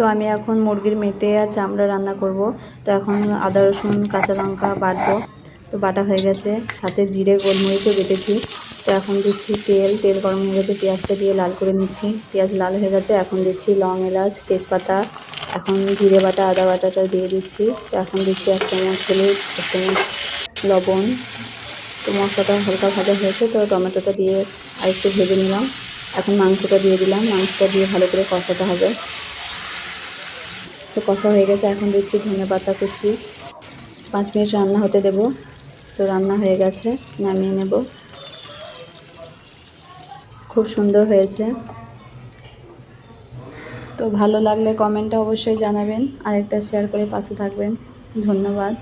তো আমি এখন মুরগির মেটে আর চামড়া রান্না করব। তো এখন আদা রসুন কাঁচা লঙ্কা বাটবো। তো বাটা হয়ে গেছে, সাথে জিরে গোলমরিচও বেটেছি। তো এখন দিচ্ছি তেল, তেল গরম হয়ে গেছে, পেঁয়াজটা দিয়ে লাল করে নিচ্ছি। পেঁয়াজ লাল হয়ে গেছে, এখন দিচ্ছি লং এলাচ তেজপাতা, এখন জিরে বাটা আদা বাটাটা দিয়ে দিচ্ছি। তো এখন দিচ্ছি 1 চামচ হলুদ, 1 চামচ লবণ। তো মশলাটা হালকা ভাজা হয়েছে, তো টমেটোটা দিয়ে আরেকটু ভেজে নিলাম। এখন মাংসটা দিয়ে দিলাম, মাংসটা দিয়ে ভালো করে কষাতে হবে। তো কষা হয়ে গেছে, এখন দিচ্ছি ধনেপাতা কুচি। 5 মিনিট রান্না হতে দেব। তো রান্না হয়ে গেছে, নামিয়ে নেব। খুব সুন্দর হয়েছে। তো ভালো লাগলে কমেন্টে অবশ্যই জানাবেন, আরেকটা শেয়ার করে পাশে থাকবেন। ধন্যবাদ।